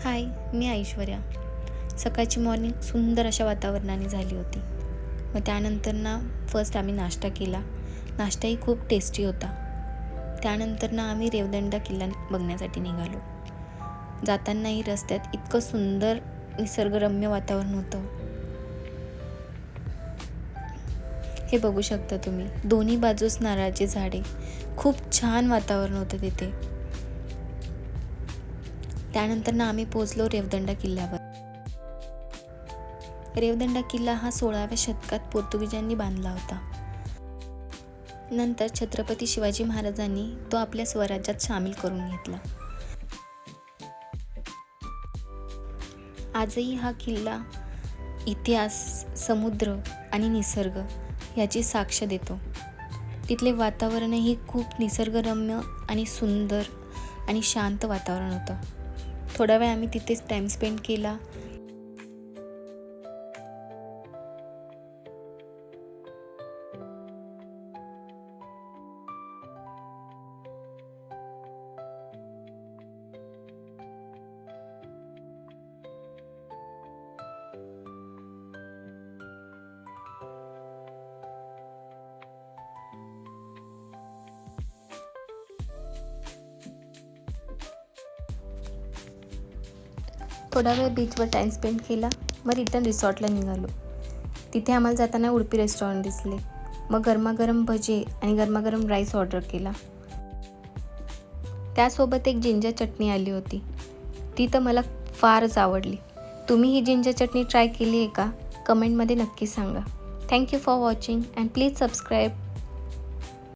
हाय, मी ऐश्वर्या. सकाळची मॉर्निंग सुंदर अशा वातावरणाने झाली होती. मग त्यानंतर फर्स्ट आम्ही नाश्ता केला. नाश्ताही खूप टेस्टी होता. त्यानंतर आम्ही रेवदंडा किल्ला बघण्यासाठी निघालो. जातानाही रस्त्यात इतकं सुंदर निसर्गरम्य वातावरण होतं. हे बघू शकता तुम्ही, दोन्ही बाजूस नारळाची झाडे. खूप छान वातावरण होतं तिथे. त्यानंतर आम्ही पोहोचलो रेवदंडा किल्ल्यावर. रेवदंडा किल्ला हा 16व्या शतकात पोर्तुगीजांनी बांधला होता. नंतर छत्रपती शिवाजी महाराजांनी तो आपल्या स्वराज्यात सामील करून घेतला. आजही हा किल्ला इतिहास, समुद्र आणि निसर्ग याची साक्ष देतो. तिथले वातावरणही खूप निसर्गरम्य आणि सुंदर आणि शांत वातावरण होतं. थोडा वेळ आम्ही तिथेच टाईम स्पेंड केला. थोडा वेळ बीचवर टाईम स्पेंड केला. मग रिटर्न रिसॉर्टला निघालो. तिथे आम्हाला जाताना उडपी रेस्टॉरंट दिसले. मग गरमागरम भजे आणि गरमागरम राईस ऑर्डर केला. त्यासोबत एक जिंजर चटणी आली होती. ती तर मला फारच आवडली. तुम्ही ही जिंजर चटणी ट्राय केली आहे का? कमेंटमध्ये नक्की सांगा. Thank you for watching and please subscribe.